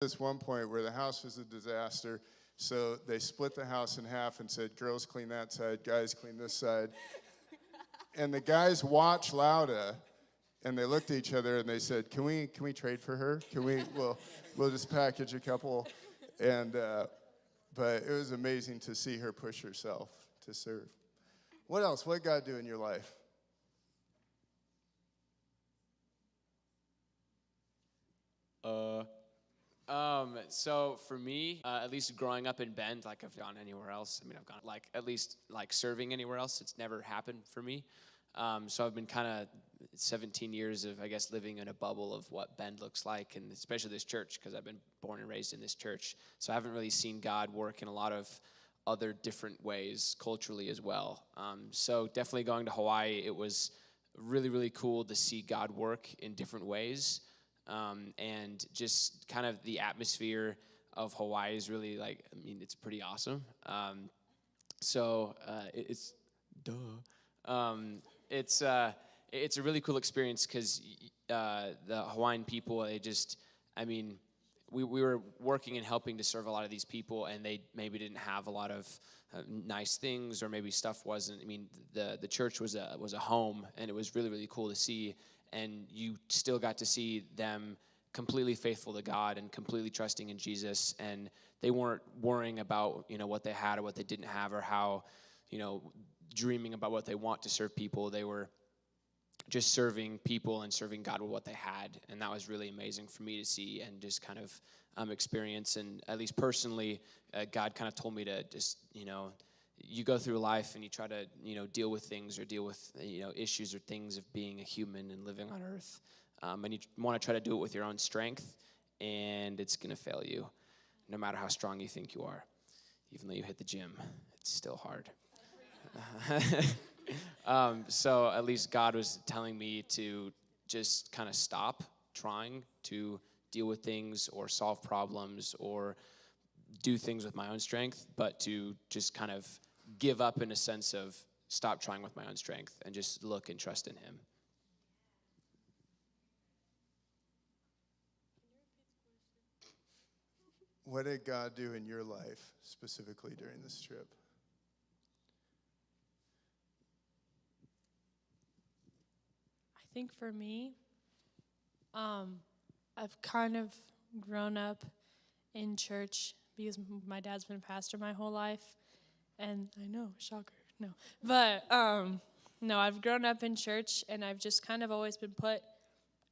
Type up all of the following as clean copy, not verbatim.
This one point where the house was a disaster, so they split the house in half and said, girls clean that side, guys clean this side. And the guys watched Lauda, and they looked at each other and they said, can we trade for her? We'll just package a couple. And but it was amazing to see her push herself to serve. What else? What did God do in your life? So for me, at least growing up in Bend, like I've gone anywhere else. I mean, I've gone at least serving anywhere else. It's never happened for me. So I've been kind of 17 years of, I guess, living in a bubble of what Bend looks like, and especially this church, because I've been born and raised in this church. So I haven't really seen God work in a lot of other different ways culturally as well. So definitely going to Hawaii, it was really, really cool to see God work in different ways. And just kind of the atmosphere of Hawaii is really it's pretty awesome. It's a really cool experience because the Hawaiian people, we were working and helping to serve a lot of these people, and they maybe didn't have a lot of nice things, or maybe stuff wasn't. The church was a home, and it was really, really cool to see. And you still got to see them completely faithful to God and completely trusting in Jesus. And they weren't worrying about, what they had or what they didn't have, or how, dreaming about what they want to serve people. They were just serving people and serving God with what they had. And that was really amazing for me to see and just kind of experience. And at least personally, God kind of told me to just, you go through life and you try to, deal with things or deal with, issues or things of being a human and living on earth. And you want to try to do it with your own strength, and it's going to fail you, no matter how strong you think you are. Even though you hit the gym, it's still hard. So at least God was telling me to just kind of stop trying to deal with things or solve problems or do things with my own strength, but to just kind of give up in a sense of stop trying with my own strength and just look and trust in him. What did God do in your life specifically during this trip? I think for me, I've kind of grown up in church because my dad's been a pastor my whole life. And I know, shocker, no. But, no, I've grown up in church, and I've just kind of always been put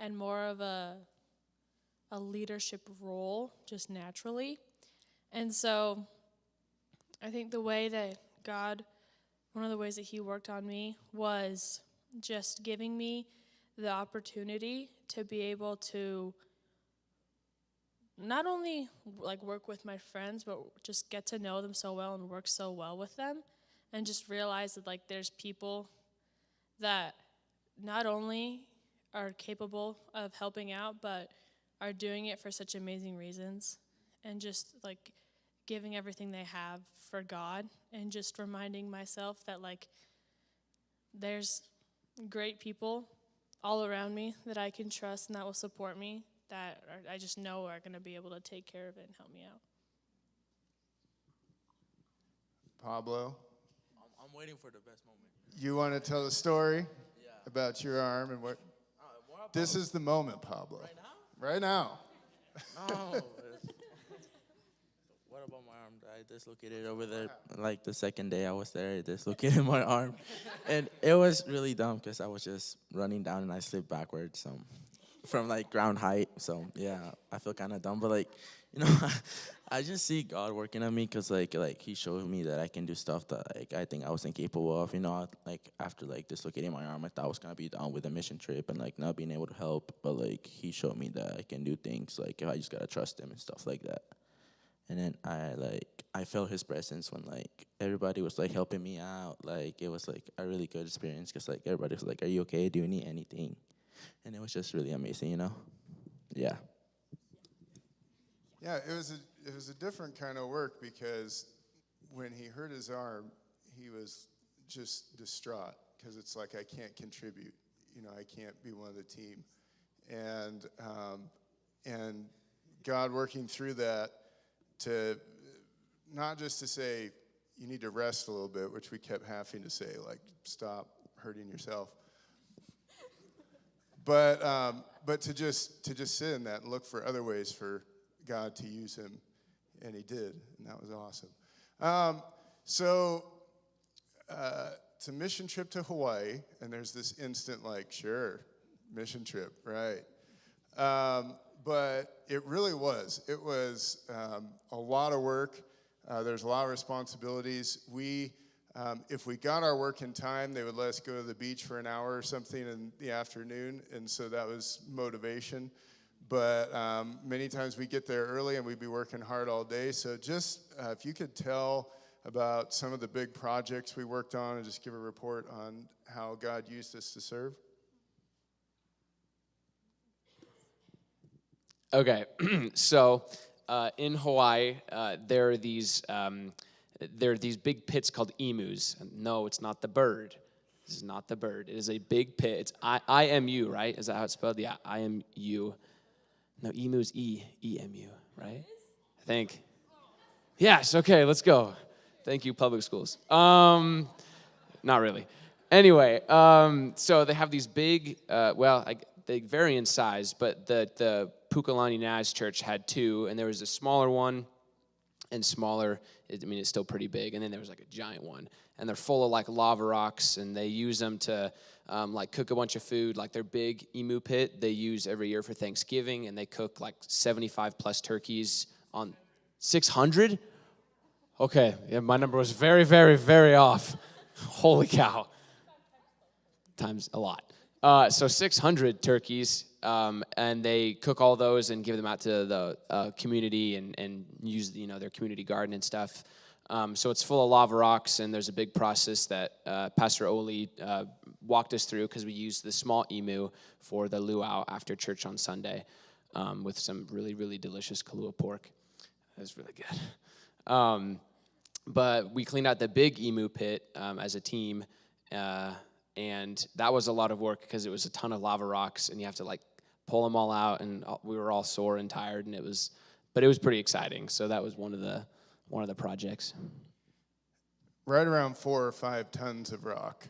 in more of a leadership role, just naturally. And so I think the way that God, one of the ways that he worked on me was just giving me the opportunity to be able to not only work with my friends, but just get to know them so well and work so well with them, and just realize that there's people that not only are capable of helping out, but are doing it for such amazing reasons, and just giving everything they have for God, and just reminding myself that there's great people all around me that I can trust and that will support me, that I just know are going to be able to take care of it and help me out. Pablo? I'm waiting for the best moment. You want to tell a story about your arm and what? This is the moment, Pablo. Right now? Right now. No. What about my arm? I dislocated over there. The second day I was there, I dislocated my arm. And it was really dumb because I was just running down and I slipped backwards from ground height. So, yeah, I feel kind of dumb. But, I just see God working on me because, he showed me that I can do stuff that, I think I wasn't capable of. After, dislocating my arm, I thought I was going to be done with a mission trip and, not being able to help. But, he showed me that I can do things. If I just got to trust him and stuff like that. And then I felt his presence when, everybody was, helping me out. It was, a really good experience because, everybody was are you okay? Do you need anything? And it was just really amazing, Yeah. Yeah, it was a different kind of work because when he hurt his arm, he was just distraught because it's I can't contribute. I can't be one of the team. And God working through that to not just to say, you need to rest a little bit, which we kept having to say, like, stop hurting yourself. But to just sit in that and look for other ways for God to use him, and he did, and that was awesome. It's a mission trip to Hawaii, and there's this instant like, sure, mission trip, right? But it really was. It was a lot of work. There's a lot of responsibilities. If we got our work in time, they would let us go to the beach for an hour or something in the afternoon, and so that was motivation. But many times we get there early, and we'd be working hard all day. So just if you could tell about some of the big projects we worked on and just give a report on how God used us to serve. Okay, so in Hawaii, there are these big pits called emus. No, it's not the bird. This is not the bird. It is a big pit. It's IMU, right? Is that how it's spelled? Yeah, IMU. No, emu's EMU, right? I think. Yes. Okay, let's go. Thank you, public schools. Not really. Anyway, so they have these big. They vary in size, but the Bend Naz Church had two, and there was a smaller one and smaller. It's still pretty big, and then there was like a giant one, and they're full of like lava rocks, and they use them to like cook a bunch of food. Like their big emu pit, they use every year for Thanksgiving, and they cook like 75 plus turkeys on 600. Okay, yeah, my number was very, very, very off. Holy cow. Times a lot. So 600 turkeys, and they cook all those and give them out to the community and use their community garden and stuff. So it's full of lava rocks, and there's a big process that Pastor Oli walked us through because we used the small emu for the luau after church on Sunday with some really, really delicious kalua pork. It was really good. But we cleaned out the big emu pit as a team, and that was a lot of work because it was a ton of lava rocks, and you have to like pull them all out, and we were all sore and tired, and it was pretty exciting. So that was one of the projects. Right around 4 or 5 tons of rock,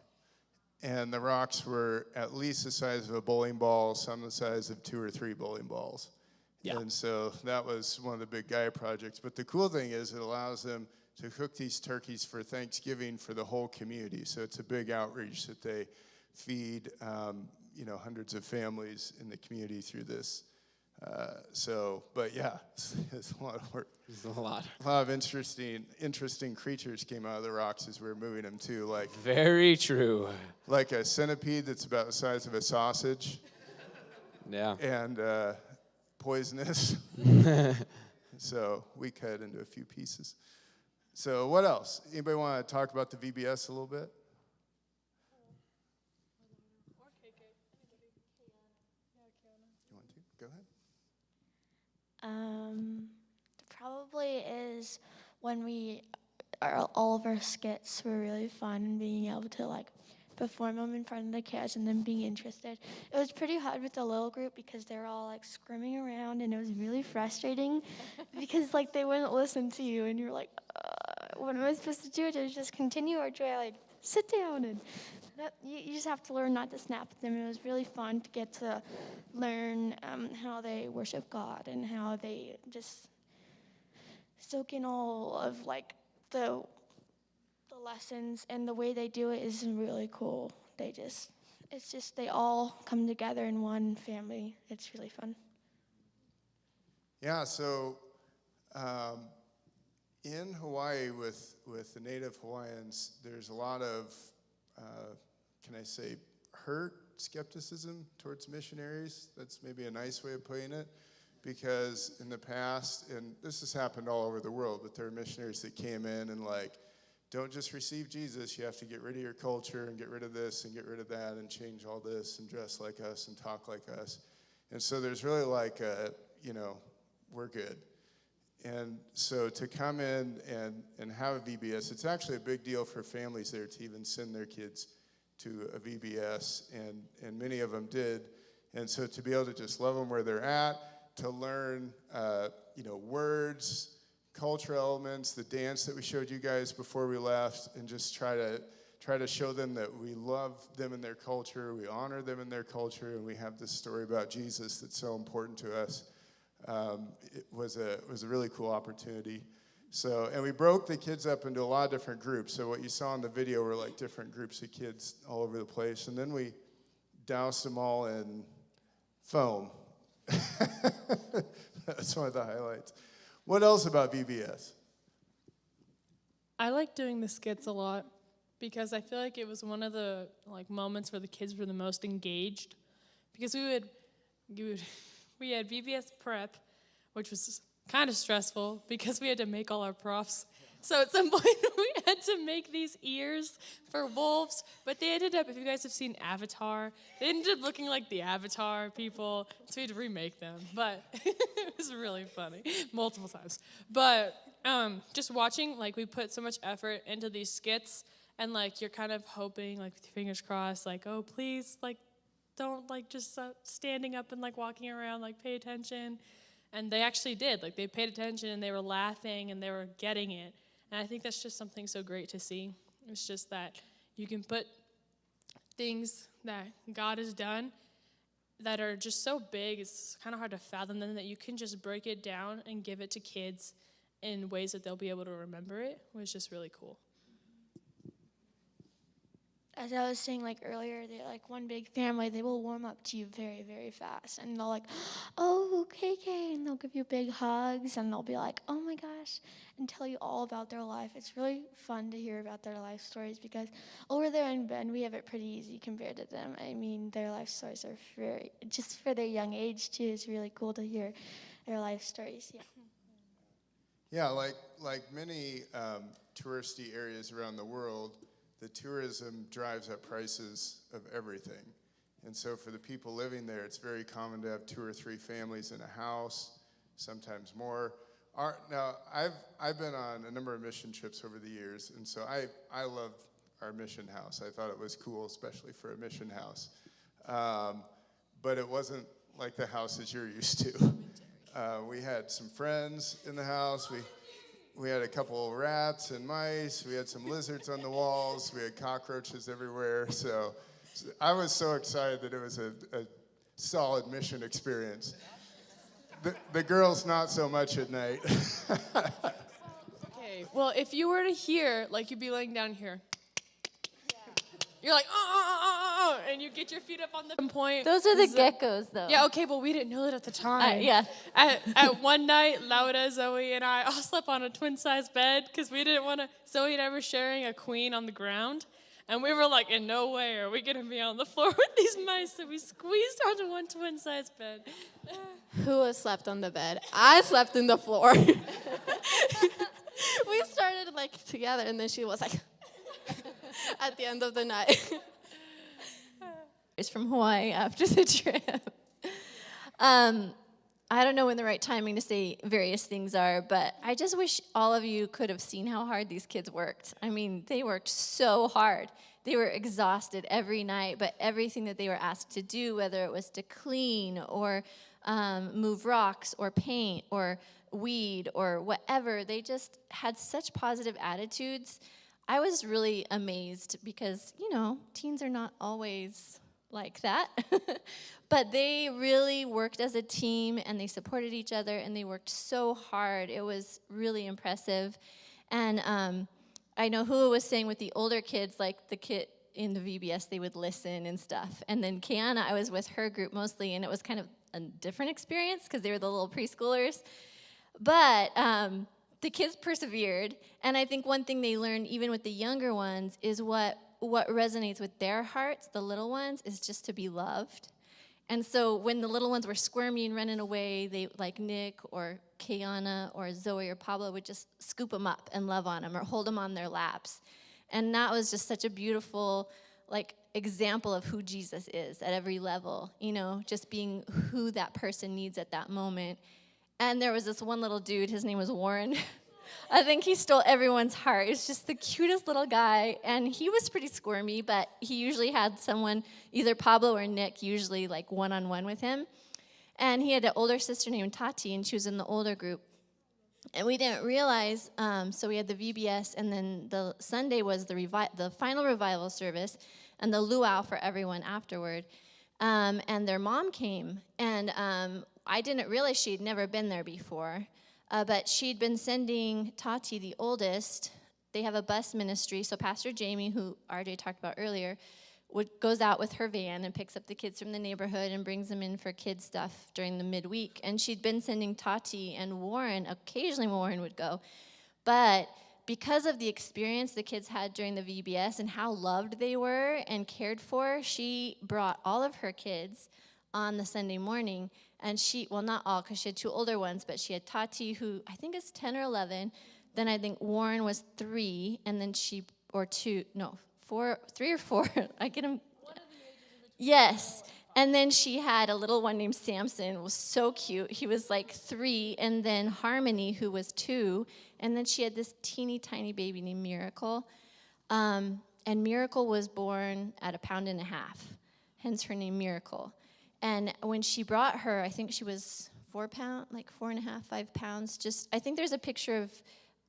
and the rocks were at least the size of a bowling ball, some the size of 2 or 3 bowling balls. Yeah. And so that was one of the big guy projects. But the cool thing is it allows them to cook these turkeys for Thanksgiving for the whole community. So it's a big outreach that they feed, hundreds of families in the community through this. But yeah, it's a lot of work. It's a lot. A lot of interesting creatures came out of the rocks as we were moving them too. Like very true. Like a centipede that's about the size of a sausage. Yeah. And poisonous. So we cut into a few pieces. So what else? Anybody want to talk about the VBS a little bit? You want to? Go ahead. Probably is when all of our skits were really fun and being able to like perform them in front of the kids and then being interested. It was pretty hard with the little group because they were all like screaming around, and it was really frustrating because like they wouldn't listen to you, and you're like, what am I supposed to do? Do I just continue, or do I like sit down? And you just have to learn not to snap at them. It was really fun to get to learn how they worship God and how they just soak in all of like the lessons, and the way they do it is really cool. They all come together in one family. It's really fun. Yeah, so in Hawaii with the native Hawaiians, there's a lot of, hurt, skepticism towards missionaries. That's maybe a nice way of putting it, because in the past, and this has happened all over the world, but there are missionaries that came in and like, don't just receive Jesus, you have to get rid of your culture and get rid of this and get rid of that and change all this and dress like us and talk like us. And so there's really like we're good. And so to come in and have a VBS, it's actually a big deal for families there to even send their kids to a VBS, and many of them did. And so to be able to just love them where they're at, to learn, words, cultural elements, the dance that we showed you guys before we left, and just try to show them that we love them in their culture, we honor them in their culture, and we have this story about Jesus that's so important to us. It was a really cool opportunity. So, and we broke the kids up into a lot of different groups. So what you saw in the video were like different groups of kids all over the place. And then we doused them all in foam. That's one of the highlights. What else about VBS? I like doing the skits a lot because I feel like it was one of the moments where the kids were the most engaged. Because we had VBS prep, which was kind of stressful because we had to make all our props. So at some point we had to make these ears for wolves, but they ended up, if you guys have seen Avatar, they ended up looking like the Avatar people, so we had to remake them. But it was really funny, multiple times. But just watching, we put so much effort into these skits, and you're kind of hoping, with your fingers crossed, oh, please, don't, just standing up and, walking around, pay attention. And they actually did. They paid attention, and they were laughing, and they were getting it. And I think that's just something so great to see. It's just that you can put things that God has done that are just so big, it's kind of hard to fathom them, that you can just break it down and give it to kids in ways that they'll be able to remember it, was just really cool. As I was saying earlier, they're one big family. They will warm up to you very, very fast. And they'll oh, KK, and they'll give you big hugs, and they'll be oh my gosh, and tell you all about their life. It's really fun to hear about their life stories because over there in Bend, we have it pretty easy compared to them. I mean, their life stories are just for their young age too, it's really cool to hear their life stories, yeah. Yeah, like many touristy areas around the world, the tourism drives up prices of everything. And so for the people living there, it's very common to have 2 or 3 families in a house, sometimes more. Now, I've been on a number of mission trips over the years, and so I love our mission house. I thought it was cool, especially for a mission house. But it wasn't like the houses you're used to. We had some friends in the house. We had a couple of rats and mice. We had some lizards on the walls. We had cockroaches everywhere. So I was so excited that it was a solid mission experience. The girls, not so much at night. Okay, well, if you were to hear, you'd be laying down here. You're and you get your feet up on the point. Those are the geckos, though. Yeah, okay, well, we didn't know that at the time. Yeah. At one night, Laura, Zoe, and I all slept on a twin-size bed because we didn't want to. Zoe and I were sharing a queen on the ground, and we were in no way are we going to be on the floor with these mice, so we squeezed onto one twin-size bed. Who has slept on the bed? I slept in the floor. We started, together, and then she was at the end of the night. It's from Hawaii after the trip. I don't know when the right timing to say various things are, but I just wish all of you could have seen how hard these kids worked. I mean, they worked so hard. They were exhausted every night, but everything that they were asked to do, whether it was to clean or move rocks or paint or weed or whatever, they just had such positive attitudes. I was really amazed because, teens are not always like that. But they really worked as a team, and they supported each other, and they worked so hard. It was really impressive. And I know Hua was saying with the older kids, the kid in the VBS, they would listen and stuff. And then Kiana, I was with her group mostly, and it was kind of a different experience because they were the little preschoolers. But the kids persevered, and I think one thing they learned, even with the younger ones, is what resonates with their hearts, the little ones, is just to be loved. And so when the little ones were squirmy and running away, they, Nick or Kiana or Zoe or Pablo, would just scoop them up and love on them or hold them on their laps. And that was just such a beautiful, example of who Jesus is at every level, just being who that person needs at that moment. And there was this one little dude, his name was Warren. I think he stole everyone's heart. He's just the cutest little guy, and he was pretty squirmy, but he usually had someone, either Pablo or Nick, usually one-on-one with him. And he had an older sister named Tati, and she was in the older group. And we didn't realize, so we had the VBS, and then the Sunday was the final revival service, and the luau for everyone afterward. And their mom came, and I didn't realize she'd never been there before, but she'd been sending Tati, the oldest. They have a bus ministry, so Pastor Jamie, who RJ talked about earlier, goes out with her van and picks up the kids from the neighborhood and brings them in for kids stuff during the midweek. And she'd been sending Tati and Warren. Occasionally Warren would go. But because of the experience the kids had during the VBS and how loved they were and cared for, she brought all of her kids on the Sunday morning. And well, not all, because she had 2 older ones, but she had Tati, who I think is 10 or 11. Then I think Warren was 3, and then 3 or 4. I get them. Yes. And then she had a little one named Samson. It was so cute. He was like 3. And then Harmony, who was 2. And then she had this teeny tiny baby named Miracle. And Miracle was born at 1.5 pounds, hence her name Miracle. And when she brought her, I think she was 4 pounds, like 4.5, 5 pounds. I think there's a picture of,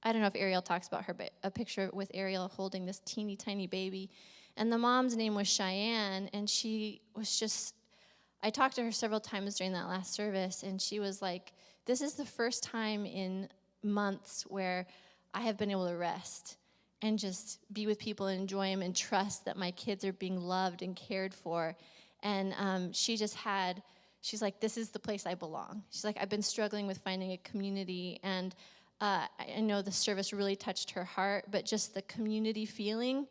I don't know if Ariel talks about her, but a picture with Ariel holding this teeny tiny baby. And the mom's name was Cheyenne, and she was I talked to her several times during that last service, and she was like, this is the first time in months where I have been able to rest and just be with people and enjoy them and trust that my kids are being loved and cared for. And she's like, this is the place I belong. She's like, I've been struggling with finding a community, and I know the service really touched her heart, but just the community feeling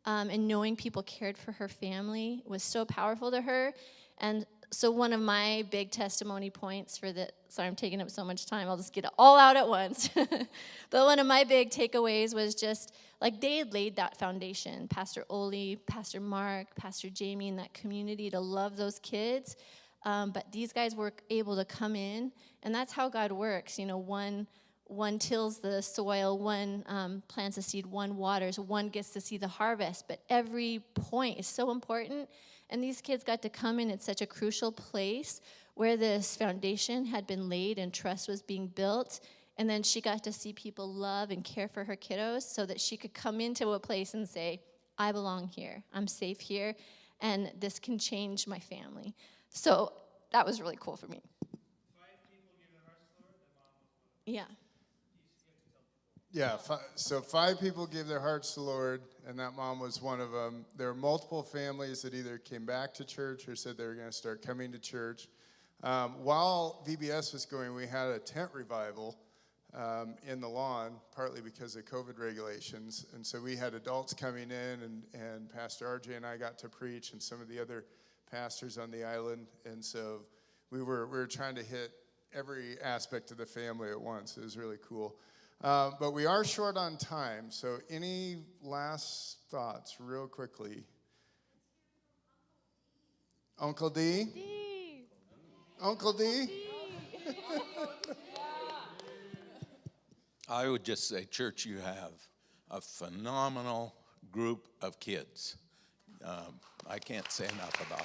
and knowing people cared for her family was so powerful to her. And so one of my big testimony points sorry, I'm taking up so much time, I'll just get it all out at once. But one of my big takeaways was just, like, they had laid that foundation, Pastor Oli, Pastor Mark, Pastor Jamie, in that community to love those kids. But these guys were able to come in, and that's how God works. You know, one tills the soil, one plants a seed, one waters, one gets to see the harvest. But every point is so important. And these kids got to come in at such a crucial place where this foundation had been laid and trust was being built. And then she got to see people love and care for her kiddos so that she could come into a place and say, I belong here. I'm safe here. And this can change my family. So that was really cool for me. 5 people give their hearts to the Lord, the mom was one of them. Yeah. Yeah, so 5 people gave their hearts to the Lord, and that mom was one of them. There were multiple families that either came back to church or said they were going to start coming to church. While VBS was going, we had a tent revival in the lawn, partly because of COVID regulations. And so we had adults coming in, and Pastor RJ and I got to preach, and some of the other pastors on the island. And so we were trying to hit every aspect of the family at once. It was really cool. But we are short on time, so any last thoughts real quickly? Uncle D? Uncle D? I would just say, church, you have a phenomenal group of kids. I can't say enough about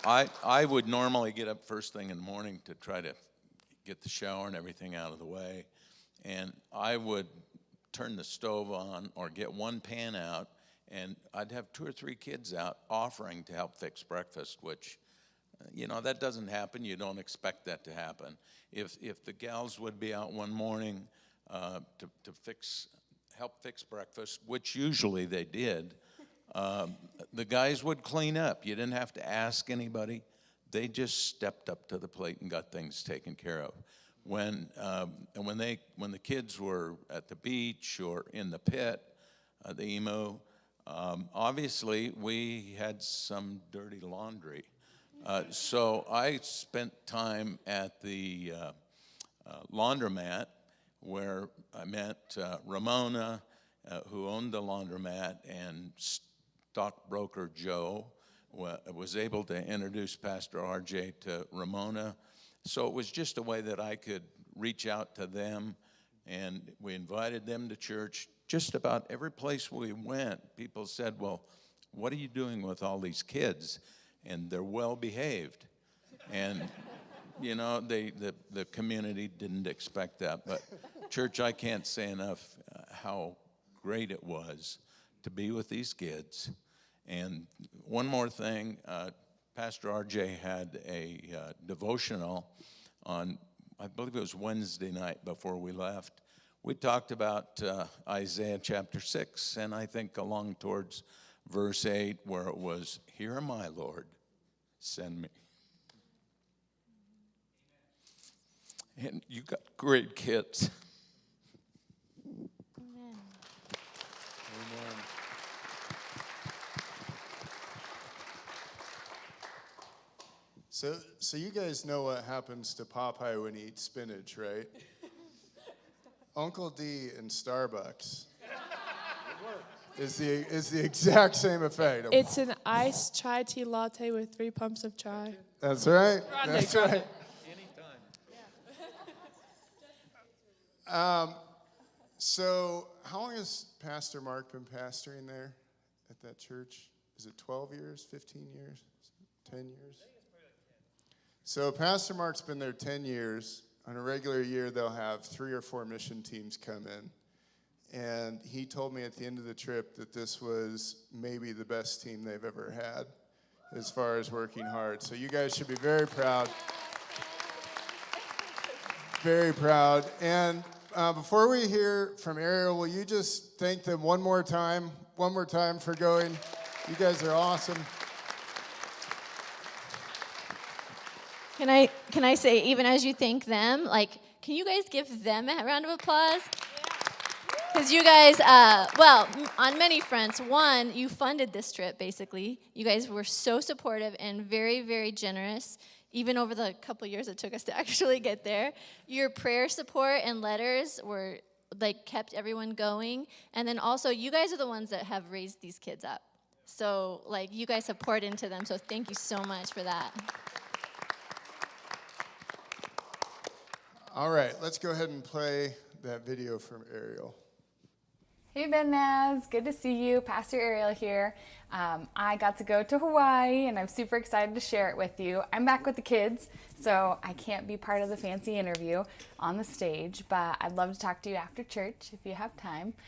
them. I would normally get up first thing in the morning to try to get the shower and everything out of the way, and I would turn the stove on or get one pan out, and I'd have 2 or 3 kids out offering to help fix breakfast, which, that doesn't happen. You don't expect that to happen. If the gals would be out one morning to help fix breakfast, which usually they did, the guys would clean up. You didn't have to ask anybody. They just stepped up to the plate and got things taken care of. When the kids were at the beach or in the pit, the emo, obviously we had some dirty laundry. So I spent time at the laundromat where I met Ramona, who owned the laundromat, and stockbroker Joe. Was able to introduce Pastor RJ to Ramona. So it was just a way that I could reach out to them, and we invited them to church. Just about every place we went, people said, well, what are you doing with all these kids? and they're well behaved. And, you know, the community didn't expect that. But church, I can't say enough how great it was to be with these kids. And one more thing, Pastor RJ had a devotional on, I believe it was Wednesday night before we left. We talked about Isaiah chapter 6, and I think along towards verse 8, where it was, "Here am I, Lord, send me." And you got great kids. Amen. Amen. So you guys know what happens to Popeye when he eats spinach, right? Uncle D in Starbucks is the exact same effect. It's an iced chai tea latte with 3 pumps of chai. That's right. That's right. So how long has Pastor Mark been pastoring there at that church? Is it 12 years, 15 years, 10 years? So Pastor Mark's been there 10 years. On a regular year, they'll have 3 or 4 mission teams come in. And he told me at the end of the trip that this was maybe the best team they've ever had as far as working hard. So you guys should be very proud. Very proud. And before we hear from Ariel, will you just thank them one more time for going? You guys are awesome. Can I say, even as you thank them, like, can you guys give them a round of applause? Because you guys, well, on many fronts. One, you funded this trip, basically. You guys were so supportive and very, very generous, even over the couple years it took us to actually get there. Your prayer support and letters were, like, kept everyone going. And then also, you guys are the ones that have raised these kids up. So, like, you guys have poured into them, so thank you so much for that. All right, let's go ahead and play that video from Ariel. Hey Bend Naz, good to see you. Pastor Ariel here. I got to go to Hawaii and I'm super excited to share it with you. I'm back with the kids, so I can't be part of the fancy interview on the stage, but I'd love to talk to you after church if you have time.